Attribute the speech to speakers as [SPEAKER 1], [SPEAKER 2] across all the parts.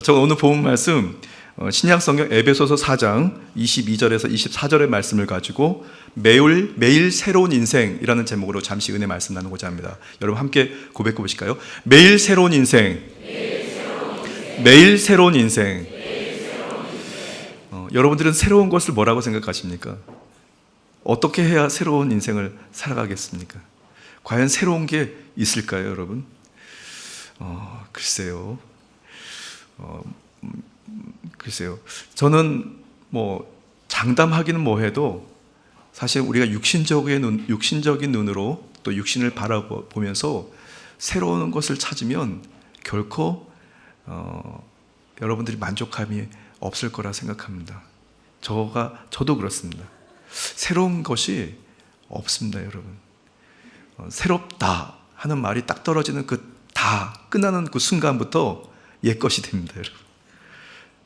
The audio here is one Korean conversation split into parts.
[SPEAKER 1] 저 오늘 본 말씀 신약 성경 에베소서 4장 22절에서 24절의 말씀을 가지고 매일 새로운 인생이라는 제목으로 잠시 은혜 말씀 나누고자 합니다. 여러분 함께 고백해 보실까요? 매일 새로운 인생. 매일 새로운 인생. 여러분들은 새로운 것을 뭐라고 생각하십니까? 어떻게 해야 새로운 인생을 살아가겠습니까? 과연 새로운 게 있을까요, 여러분? 글쎄요. 저는 장담하기는 뭐해도 사실 우리가 육신적인 눈으로 또 육신을 바라보면서 새로운 것을 찾으면 결코 여러분들이 만족함이 없을 거라 생각합니다. 저도 그렇습니다. 새로운 것이 없습니다, 여러분. 새롭다 하는 말이 딱 떨어지는 다 끝나는 그 순간부터 옛 것이 됩니다, 여러분.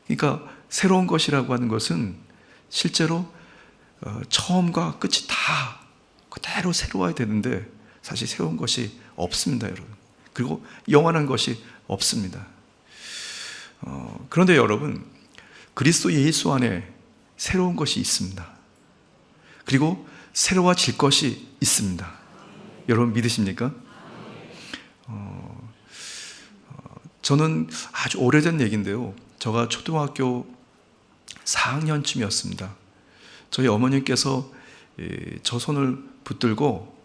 [SPEAKER 1] 그러니까 새로운 것이라고 하는 것은 실제로 처음과 끝이 다 그대로 새로워야 되는데 사실 새로운 것이 없습니다, 여러분. 그리고 영원한 것이 없습니다. 그런데 여러분, 그리스도 예수 안에 새로운 것이 있습니다. 그리고 새로워질 것이 있습니다. 여러분 믿으십니까? 저는 아주 오래된 얘기인데요. 제가 초등학교 4학년쯤이었습니다. 저희 어머님께서 저 손을 붙들고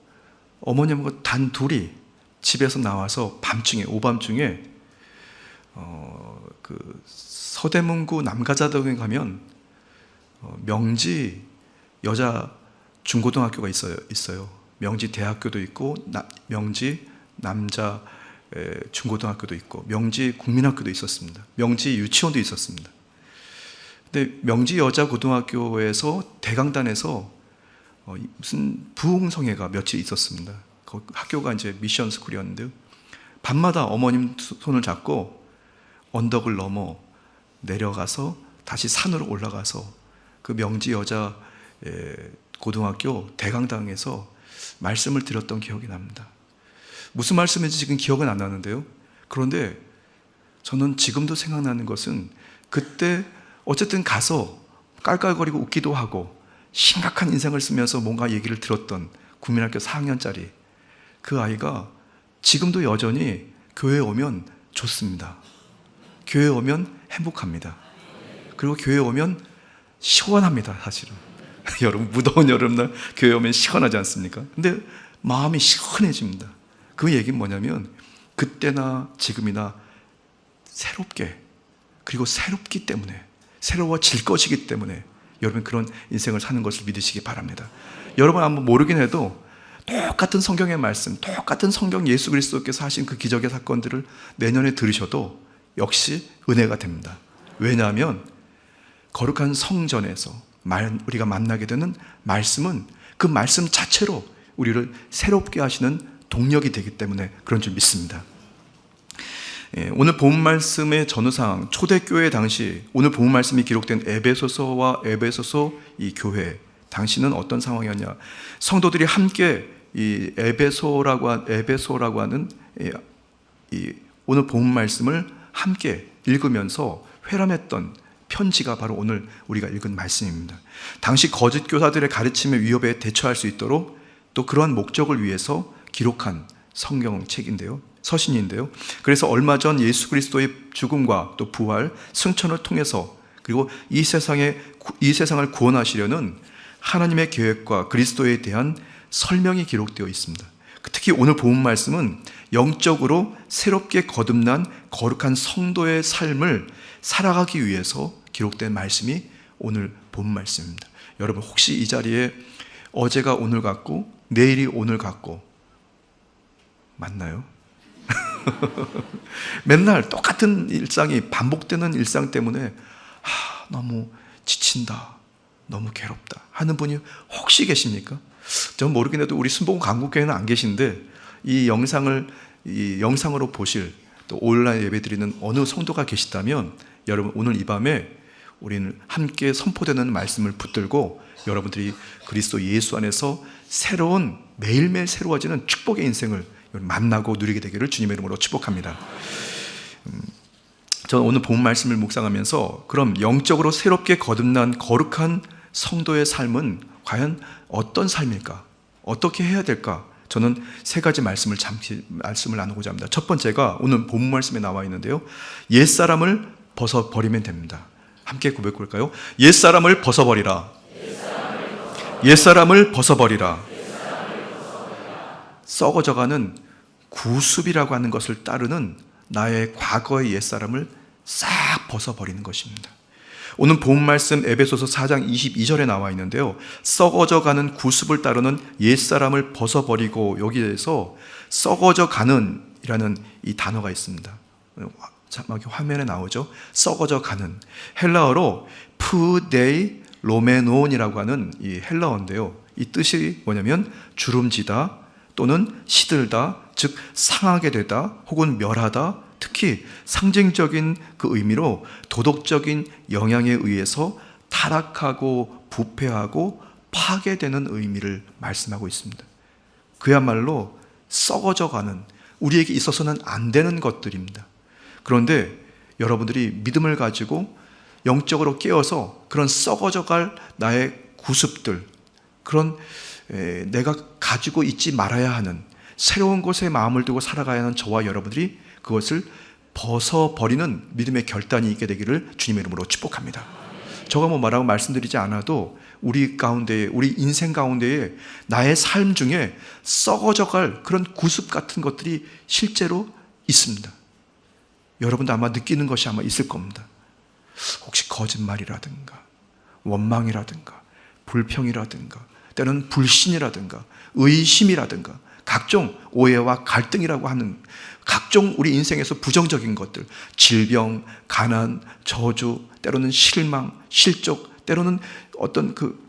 [SPEAKER 1] 어머님과 단 둘이 집에서 나와서 오밤중에 그 서대문구 남가자동에 가면 명지 여자 중고등학교가 있어요. 명지 대학교도 있고 명지 남자 중고등학교도 있고 명지 국민학교도 있었습니다. 명지 유치원도 있었습니다. 근데 명지 여자 고등학교에서 대강단에서 무슨 부흥성회가 며칠 있었습니다. 그 학교가 이제 미션 스쿨이었는데요. 밤마다 어머님 손을 잡고 언덕을 넘어 내려가서 다시 산으로 올라가서 그 명지 여자 고등학교 대강당에서 말씀을 드렸던 기억이 납니다. 무슨 말씀인지 지금 기억은 안 나는데요. 그런데 저는 지금도 생각나는 것은 그때 어쨌든 가서 깔깔거리고 웃기도 하고 심각한 인생을 쓰면서 뭔가 얘기를 들었던 국민학교 4학년짜리 그 아이가 지금도 여전히 교회에 오면 좋습니다. 교회에 오면 행복합니다. 그리고 교회에 오면 시원합니다, 사실은. 여러분, 무더운 여름날 교회에 오면 시원하지 않습니까? 근데 마음이 시원해집니다. 그 얘기는 뭐냐면 그때나 지금이나 새롭게, 그리고 새롭기 때문에, 새로워질 것이기 때문에 여러분 그런 인생을 사는 것을 믿으시기 바랍니다. 여러분 한번 모르긴 해도 똑같은 성경의 말씀, 똑같은 성경 예수 그리스도께서 하신 그 기적의 사건들을 내년에 들으셔도 역시 은혜가 됩니다. 왜냐하면 거룩한 성전에서 우리가 만나게 되는 말씀은 그 말씀 자체로 우리를 새롭게 하시는 동력이 되기 때문에 그런 줄 믿습니다. 오늘 본 말씀의 전후상, 초대교회 당시 오늘 본 말씀이 기록된 에베소서와 에베소서 이 교회 당시는 어떤 상황이었냐? 성도들이 함께 이 에베소라고 하는 이 오늘 본 말씀을 함께 읽으면서 회람했던 편지가 바로 오늘 우리가 읽은 말씀입니다. 당시 거짓 교사들의 가르침의 위협에 대처할 수 있도록 또 그러한 목적을 위해서 기록한 성경책인데요, 서신인데요. 그래서 얼마 전 예수 그리스도의 죽음과 또 부활, 승천을 통해서 그리고 이 세상을 구원하시려는 하나님의 계획과 그리스도에 대한 설명이 기록되어 있습니다. 특히 오늘 본 말씀은 영적으로 새롭게 거듭난 거룩한 성도의 삶을 살아가기 위해서 기록된 말씀이 오늘 본 말씀입니다. 여러분 혹시 이 자리에 어제가 오늘 같고 내일이 오늘 같고 맞나요? 맨날 똑같은 일상이 반복되는 일상 때문에 너무 지친다, 너무 괴롭다 하는 분이 혹시 계십니까? 저는 모르긴 해도 우리 순복음 강국교회는 안 계신데 이 영상으로 보실 또 온라인 예배드리는 어느 성도가 계시다면 여러분 오늘 이 밤에 우리는 함께 선포되는 말씀을 붙들고 여러분들이 그리스도 예수 안에서 매일매일 새로워지는 축복의 인생을 만나고 누리게 되기를 주님의 이름으로 축복합니다. 저는 오늘 본 말씀을 묵상하면서 그럼 영적으로 새롭게 거듭난 거룩한 성도의 삶은 과연 어떤 삶일까? 어떻게 해야 될까? 저는 세 가지 말씀을 나누고자 합니다. 첫 번째가 오늘 본 말씀에 나와 있는데요. 옛사람을 벗어버리면 됩니다. 함께 고백해 볼까요? 옛사람을 벗어버리라. 옛사람을 벗어버리라. 썩어져가는 구습이라고 하는 것을 따르는 나의 과거의 옛사람을 싹 벗어버리는 것입니다. 오늘 본 말씀 에베소서 4장 22절에 나와 있는데요. 썩어져가는 구습을 따르는 옛사람을 벗어버리고, 여기에서 썩어져가는 이라는 이 단어가 있습니다. 자막이 화면에 나오죠. 썩어져가는, 헬라어로 푸데이 로메논이라고 하는 이 헬라어인데요. 이 뜻이 뭐냐면 주름지다 또는 시들다, 즉 상하게 되다 혹은 멸하다, 특히 상징적인 그 의미로 도덕적인 영향에 의해서 타락하고 부패하고 파괴되는 의미를 말씀하고 있습니다. 그야말로 썩어져가는, 우리에게 있어서는 안 되는 것들입니다. 그런데 여러분들이 믿음을 가지고 영적으로 깨어서 그런 썩어져갈 나의 구습들, 그런 내가 가지고 있지 말아야 하는 새로운 곳에 마음을 두고 살아가야 하는 저와 여러분들이 그것을 벗어버리는 믿음의 결단이 있게 되기를 주님의 이름으로 축복합니다. 저가 뭐 말하고 말씀드리지 않아도 우리 가운데에, 우리 인생 가운데에 나의 삶 중에 썩어져갈 그런 구습 같은 것들이 실제로 있습니다. 여러분도 아마 느끼는 것이 아마 있을 겁니다. 혹시 거짓말이라든가 원망이라든가 불평이라든가 때로는 불신이라든가 의심이라든가 각종 오해와 갈등이라고 하는 각종 우리 인생에서 부정적인 것들, 질병, 가난, 저주, 때로는 실망, 실족, 때로는 어떤 그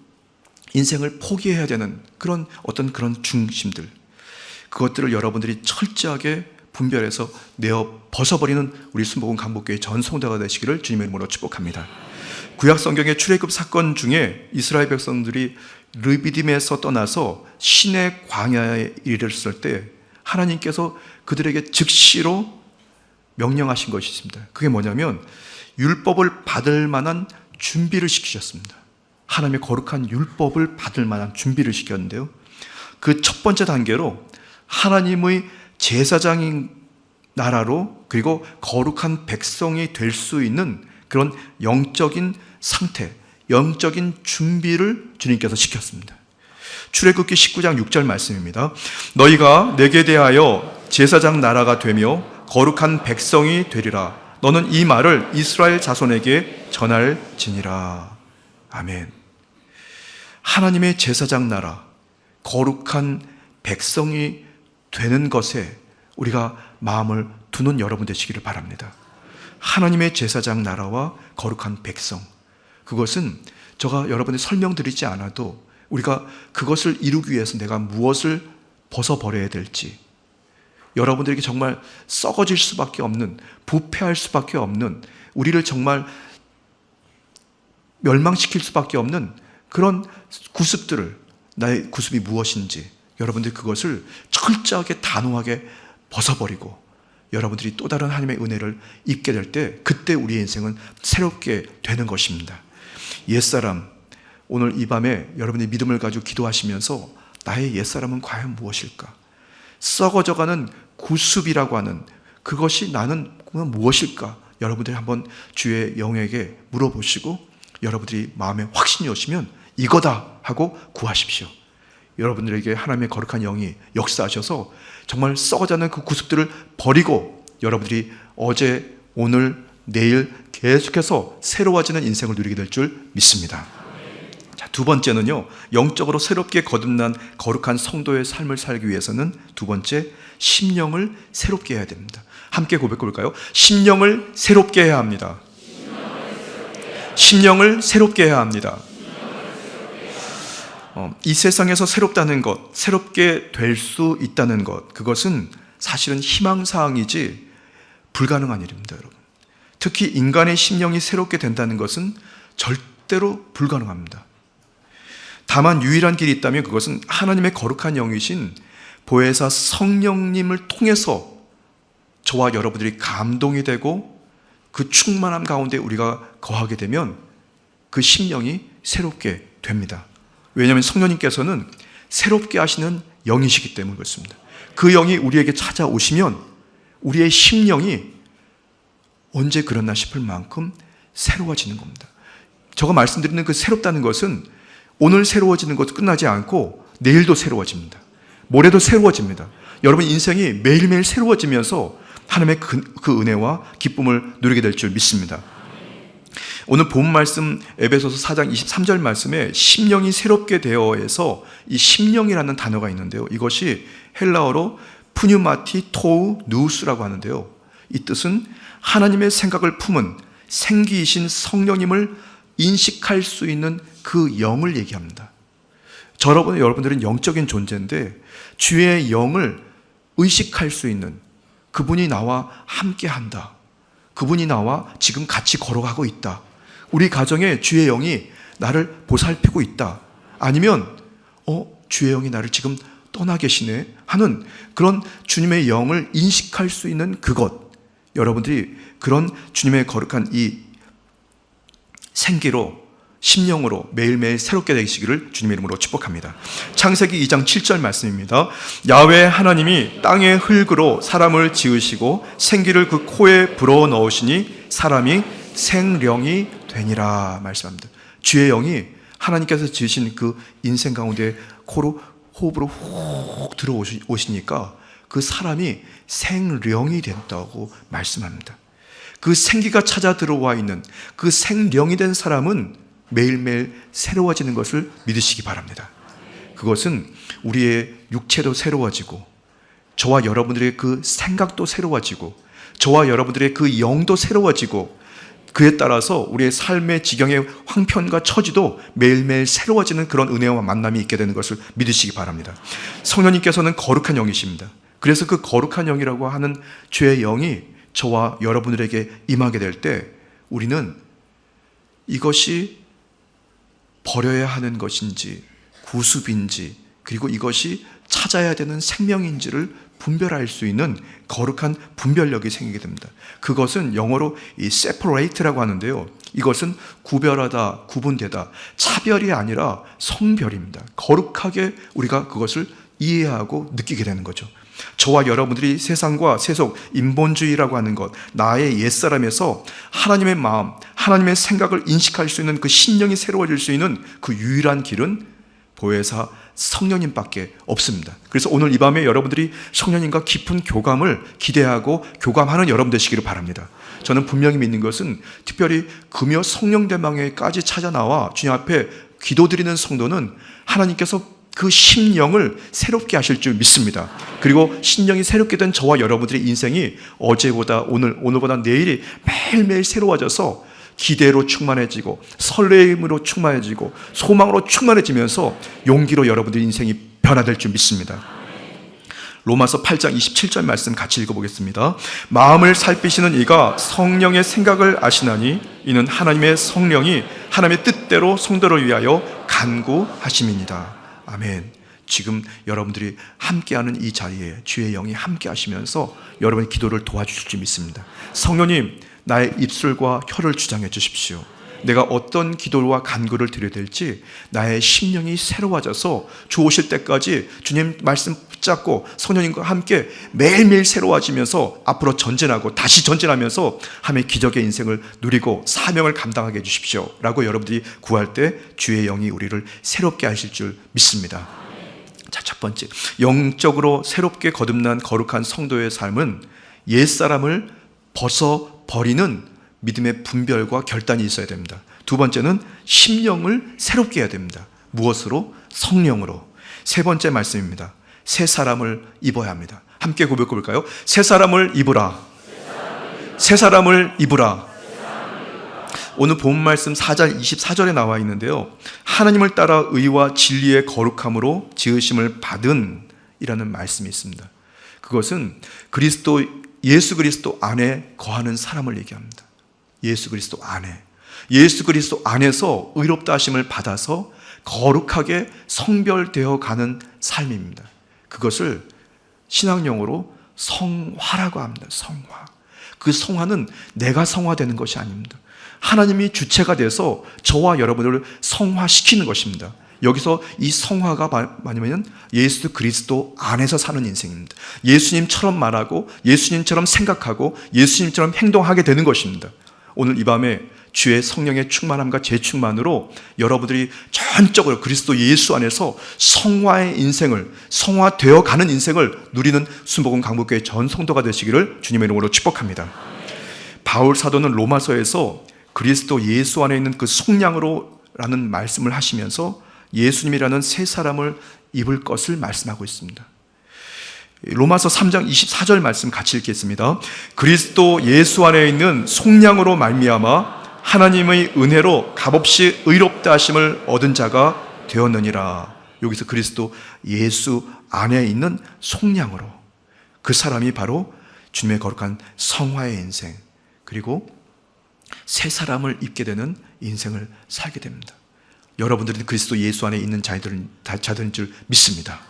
[SPEAKER 1] 인생을 포기해야 되는 그런 어떤 그런 중심들, 그것들을 여러분들이 철저하게 분별해서 내어 벗어버리는 우리 순복음 강복교회 전 성도가 되시기를 주님의 이름으로 축복합니다. 구약 성경의 출애굽 사건 중에 이스라엘 백성들이 르비딤에서 떠나서 시내 광야에 이르렀을 때 하나님께서 그들에게 즉시로 명령하신 것이 있습니다. 그게 뭐냐면 율법을 받을 만한 준비를 시키셨습니다. 하나님의 거룩한 율법을 받을 만한 준비를 시켰는데요. 그 첫 번째 단계로 하나님의 제사장인 나라로, 그리고 거룩한 백성이 될 수 있는 그런 영적인 상태, 영적인 준비를 주님께서 시켰습니다. 출애굽기 19장 6절 말씀입니다. 너희가 내게 대하여 제사장 나라가 되며 거룩한 백성이 되리라. 너는 이 말을 이스라엘 자손에게 전할지니라. 아멘. 하나님의 제사장 나라, 거룩한 백성이 되는 것에 우리가 마음을 두는 여러분 되시기를 바랍니다. 하나님의 제사장 나라와 거룩한 백성, 그것은 제가 여러분이 설명드리지 않아도 우리가 그것을 이루기 위해서 내가 무엇을 벗어버려야 될지, 여러분들에게 정말 썩어질 수밖에 없는, 부패할 수밖에 없는, 우리를 정말 멸망시킬 수밖에 없는 그런 구습들을, 나의 구습이 무엇인지 여러분들이 그것을 철저하게 단호하게 벗어버리고 여러분들이 또 다른 하나님의 은혜를 입게 될 때, 그때 우리의 인생은 새롭게 되는 것입니다. 옛사람, 오늘 이 밤에 여러분이 믿음을 가지고 기도하시면서 나의 옛사람은 과연 무엇일까? 썩어져가는 구습이라고 하는 그것이 나는 무엇일까? 여러분들이 한번 주의 영에게 물어보시고 여러분들이 마음에 확신이 오시면 이거다 하고 구하십시오. 여러분들에게 하나님의 거룩한 영이 역사하셔서 정말 썩어져가는 그 구습들을 버리고 여러분들이 어제, 오늘, 내일 계속해서 새로워지는 인생을 누리게 될 줄 믿습니다. 자, 두 번째는요, 영적으로 새롭게 거듭난 거룩한 성도의 삶을 살기 위해서는 두 번째, 심령을 새롭게 해야 됩니다. 함께 고백해 볼까요? 심령을 새롭게 해야 합니다. 심령을 새롭게 해야 합니다. 이 세상에서 새롭다는 것, 새롭게 될 수 있다는 것, 그것은 사실은 희망사항이지 불가능한 일입니다, 여러분. 특히 인간의 심령이 새롭게 된다는 것은 절대로 불가능합니다. 다만 유일한 길이 있다면 그것은 하나님의 거룩한 영이신 보혜사 성령님을 통해서 저와 여러분들이 감동이 되고 그 충만함 가운데 우리가 거하게 되면 그 심령이 새롭게 됩니다. 왜냐하면 성령님께서는 새롭게 하시는 영이시기 때문에 그렇습니다. 그 영이 우리에게 찾아오시면 우리의 심령이 언제 그랬나 싶을 만큼 새로워지는 겁니다. 제가 말씀드리는 그 새롭다는 것은 오늘 새로워지는 것도 끝나지 않고 내일도 새로워집니다. 모레도 새로워집니다. 여러분 인생이 매일매일 새로워지면서 하나님의 그 은혜와 기쁨을 누리게 될 줄 믿습니다. 오늘 본 말씀 에베소서 4장 23절 말씀에 심령이 새롭게 되어에서 이 심령이라는 단어가 있는데요. 이것이 헬라어로 푸뉴마티 토우 누우스라고 하는데요. 이 뜻은 하나님의 생각을 품은 생기이신 성령님을 인식할 수 있는 그 영을 얘기합니다. 여러분들은 영적인 존재인데 주의 영을 의식할 수 있는 그분이 나와 함께한다. 그분이 나와 지금 같이 걸어가고 있다. 우리 가정에 주의 영이 나를 보살피고 있다. 아니면 주의 영이 나를 지금 떠나 계시네 하는 그런 주님의 영을 인식할 수 있는 그것, 여러분들이 그런 주님의 거룩한 이 생기로 심령으로 매일매일 새롭게 되시기를 주님의 이름으로 축복합니다. 창세기 2장 7절 말씀입니다. 야훼 하나님이 땅의 흙으로 사람을 지으시고 생기를 그 코에 불어넣으시니 사람이 생령이 되니라 말씀합니다. 주의 영이 하나님께서 지으신 그 인생 가운데 코로 호흡으로 훅 들어오시니까 그 사람이 생령이 된다고 말씀합니다. 그 생기가 찾아 들어와 있는 그 생령이 된 사람은 매일매일 새로워지는 것을 믿으시기 바랍니다. 그것은 우리의 육체도 새로워지고 저와 여러분들의 그 생각도 새로워지고 저와 여러분들의 그 영도 새로워지고 그에 따라서 우리의 삶의 지경의 황편과 처지도 매일매일 새로워지는 그런 은혜와 만남이 있게 되는 것을 믿으시기 바랍니다. 성령님께서는 거룩한 영이십니다. 그래서 그 거룩한 영이라고 하는 주의 영이 저와 여러분들에게 임하게 될 때 우리는 이것이 버려야 하는 것인지 구습인지 그리고 이것이 찾아야 되는 생명인지를 분별할 수 있는 거룩한 분별력이 생기게 됩니다. 그것은 영어로 이 separate라고 하는데요. 이것은 구별하다, 구분되다, 차별이 아니라 성별입니다. 거룩하게 우리가 그것을 이해하고 느끼게 되는 거죠. 저와 여러분들이 세상과 세속, 인본주의라고 하는 것, 나의 옛사람에서 하나님의 마음, 하나님의 생각을 인식할 수 있는 그 신령이 새로워질 수 있는 그 유일한 길은 보혜사 성령님밖에 없습니다. 그래서 오늘 이 밤에 여러분들이 성령님과 깊은 교감을 기대하고 교감하는 여러분 되시기를 바랍니다. 저는 분명히 믿는 것은 특별히 금요 성령대망회까지 찾아 나와 주님 앞에 기도드리는 성도는 하나님께서 그 심령을 새롭게 하실 줄 믿습니다. 그리고 심령이 새롭게 된 저와 여러분들의 인생이 어제보다 오늘보다 내일이 매일매일 새로워져서 기대로 충만해지고 설레임으로 충만해지고 소망으로 충만해지면서 용기로 여러분들의 인생이 변화될 줄 믿습니다. 로마서 8장 27절 말씀 같이 읽어보겠습니다. 마음을 살피시는 이가 성령의 생각을 아시나니 이는 하나님의 성령이 하나님의 뜻대로 성도를 위하여 간구하심이니이다. 아멘. 지금 여러분들이 함께하는 이 자리에 주의 영이 함께 하시면서 여러분의 기도를 도와주실 줄 믿습니다. 성령님, 나의 입술과 혀를 주장해 주십시오. 내가 어떤 기도와 간구를 드려야 될지 나의 심령이 새로워져서 주 오실 때까지 주님 말씀 붙잡고 성령님과 함께 매일매일 새로워지면서 앞으로 전진하고 다시 전진하면서 하나님의 기적의 인생을 누리고 사명을 감당하게 해주십시오 라고 여러분들이 구할 때 주의 영이 우리를 새롭게 하실 줄 믿습니다. 자, 첫 번째, 영적으로 새롭게 거듭난 거룩한 성도의 삶은 옛사람을 벗어버리는 믿음의 분별과 결단이 있어야 됩니다. 두 번째는 심령을 새롭게 해야 됩니다. 무엇으로? 성령으로. 세 번째 말씀입니다. 새 사람을 입어야 합니다. 함께 고백해 볼까요? 새 사람을 입으라. 새 사람을 입으라. 오늘 본 말씀 4장 24절에 나와 있는데요. 하나님을 따라 의와 진리의 거룩함으로 지으심을 받은 이라는 말씀이 있습니다. 그것은 예수 그리스도 안에 거하는 사람을 얘기합니다. 예수 그리스도 안에. 예수 그리스도 안에서 의롭다 하심을 받아서 거룩하게 성별되어 가는 삶입니다. 그것을 신학용어로 성화라고 합니다. 성화. 그 성화는 내가 성화되는 것이 아닙니다. 하나님이 주체가 돼서 저와 여러분을 성화시키는 것입니다. 여기서 이 성화가 뭐냐면 예수 그리스도 안에서 사는 인생입니다. 예수님처럼 말하고 예수님처럼 생각하고 예수님처럼 행동하게 되는 것입니다. 오늘 이 밤에 주의 성령의 충만함과 재충만으로 여러분들이 전적으로 그리스도 예수 안에서 성화의 인생을, 성화되어 가는 인생을 누리는 순복음 강북교회 전 성도가 되시기를 주님의 이름으로 축복합니다. 바울 사도는 로마서에서 그리스도 예수 안에 있는 그 속량으로 라는 말씀을 하시면서 예수님이라는 새 사람을 입을 것을 말씀하고 있습니다. 로마서 3장 24절 말씀 같이 읽겠습니다. 그리스도 예수 안에 있는 속량으로 말미암아 하나님의 은혜로 값없이 의롭다 하심을 얻은 자가 되었느니라. 여기서 그리스도 예수 안에 있는 속량으로, 그 사람이 바로 주님의 거룩한 성화의 인생, 그리고 새 사람을 입게 되는 인생을 살게 됩니다. 여러분들은 그리스도 예수 안에 있는 자들인 줄 믿습니다.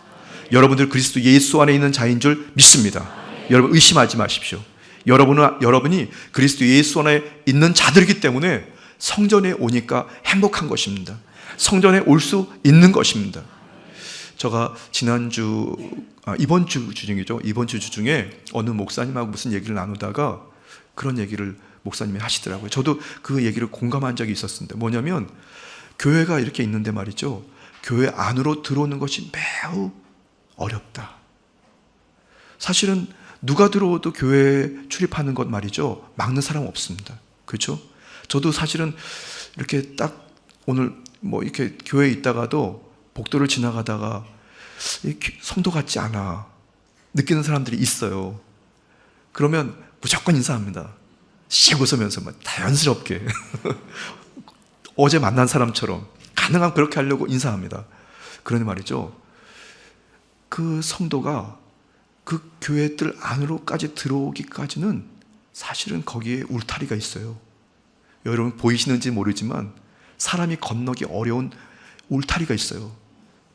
[SPEAKER 1] 여러분들 그리스도 예수 안에 있는 자인 줄 믿습니다. 여러분 의심하지 마십시오. 여러분이 그리스도 예수 안에 있는 자들이기 때문에 성전에 오니까 행복한 것입니다. 성전에 올 수 있는 것입니다. 제가 이번 주 중에 어느 목사님하고 무슨 얘기를 나누다가 그런 얘기를 목사님이 하시더라고요. 저도 그 얘기를 공감한 적이 있었는데, 뭐냐면 교회가 이렇게 있는데 말이죠, 교회 안으로 들어오는 것이 매우 어렵다. 사실은 누가 들어오도 교회에 출입하는 것 말이죠, 막는 사람 없습니다. 그렇죠? 저도 사실은 이렇게 딱 오늘 이렇게 교회에 있다가도 복도를 지나가다가 성도 같지 않아 느끼는 사람들이 있어요. 그러면 무조건 인사합니다. 씩 웃으면서 자연스럽게 어제 만난 사람처럼 가능하면 그렇게 하려고 인사합니다. 그러니 말이죠, 그 성도가 그 교회들 안으로까지 들어오기까지는 사실은 거기에 울타리가 있어요. 여러분 보이시는지 모르지만 사람이 건너기 어려운 울타리가 있어요.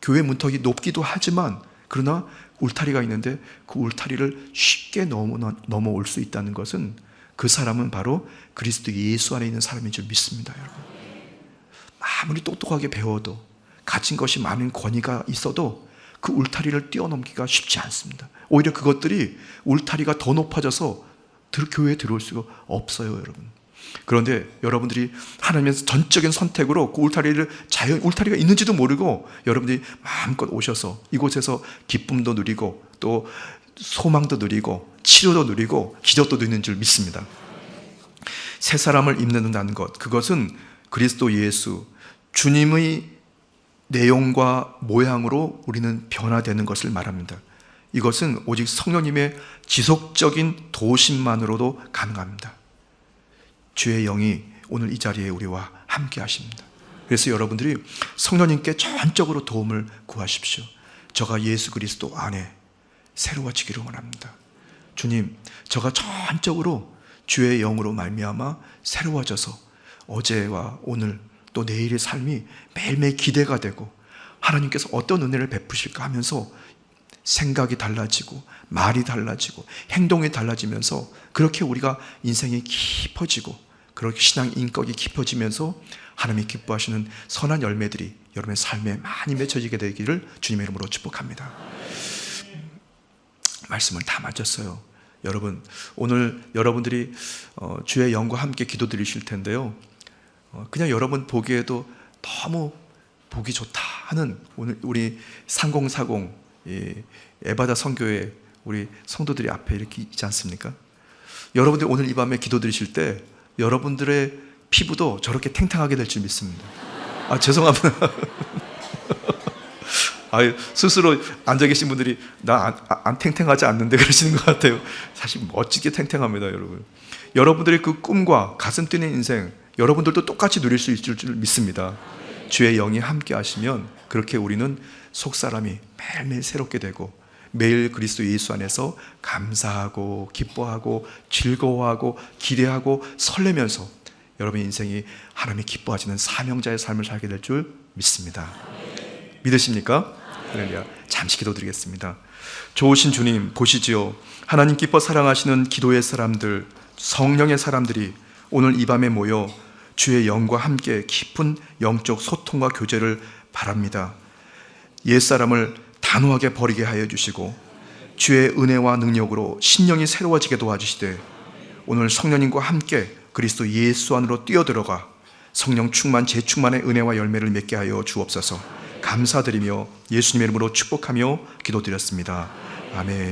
[SPEAKER 1] 교회 문턱이 높기도 하지만 그러나 울타리가 있는데 그 울타리를 쉽게 넘어올 수 있다는 것은 그 사람은 바로 그리스도 예수 안에 있는 사람인 줄 믿습니다. 여러분, 아무리 똑똑하게 배워도 가진 것이 많은 권위가 있어도 그 울타리를 뛰어넘기가 쉽지 않습니다. 오히려 그것들이 울타리가 더 높아져서 교회에 들어올 수가 없어요, 여러분. 그런데 여러분들이 하나님의 전적인 선택으로 그 울타리가 있는지도 모르고 여러분들이 마음껏 오셔서 이곳에서 기쁨도 누리고 또 소망도 누리고 치료도 누리고 기적도 누리는 줄 믿습니다. 새 사람을 입는다는 것, 그것은 그리스도 예수, 주님의 내용과 모양으로 우리는 변화되는 것을 말합니다. 이것은 오직 성령님의 지속적인 도우심만으로도 가능합니다. 주의 영이 오늘 이 자리에 우리와 함께 하십니다. 그래서 여러분들이 성령님께 전적으로 도움을 구하십시오. 저가 예수 그리스도 안에 새로워지기를 원합니다. 주님, 저가 전적으로 주의 영으로 말미암아 새로워져서 어제와 오늘 또 내일의 삶이 매일매일 기대가 되고 하나님께서 어떤 은혜를 베푸실까 하면서 생각이 달라지고 말이 달라지고 행동이 달라지면서 그렇게 우리가 인생이 깊어지고 그렇게 신앙 인격이 깊어지면서 하나님이 기뻐하시는 선한 열매들이 여러분의 삶에 많이 맺혀지게 되기를 주님의 이름으로 축복합니다. 말씀을 다 마쳤어요. 여러분, 오늘 여러분들이 주의 영과 함께 기도 드리실 텐데요, 그냥 여러분 보기에도 너무 보기 좋다 하는 오늘 우리 3040 에바다 선교회 우리 성도들이 앞에 이렇게 있지 않습니까? 여러분들 오늘 이 밤에 기도 드리실 때 여러분들의 피부도 저렇게 탱탱하게 될 줄 믿습니다. 죄송합니다. 스스로 앉아 계신 분들이 나 안 탱탱하지 않는데 그러시는 것 같아요. 사실 멋지게 탱탱합니다, 여러분. 여러분들의 그 꿈과 가슴 뛰는 인생 여러분들도 똑같이 누릴 수 있을 줄 믿습니다. 주의 영이 함께 하시면 그렇게 우리는 속사람이 매일매일 새롭게 되고 매일 그리스도 예수 안에서 감사하고 기뻐하고 즐거워하고 기대하고 설레면서 여러분의 인생이 하나님이 기뻐하시는 사명자의 삶을 살게 될 줄 믿습니다. 믿으십니까? 할렐루야. 잠시 기도드리겠습니다. 좋으신 주님, 보시지요. 하나님 기뻐 사랑하시는 기도의 사람들, 성령의 사람들이 오늘 이 밤에 모여 주의 영과 함께 깊은 영적 소통과 교제를 바랍니다. 옛사람을 단호하게 버리게 하여 주시고 주의 은혜와 능력으로 신령이 새로워지게 도와주시되 오늘 성령님과 함께 그리스도 예수 안으로 뛰어들어가 성령 충만 재충만의 은혜와 열매를 맺게 하여 주옵소서. 감사드리며 예수님의 이름으로 축복하며 기도드렸습니다. 아멘.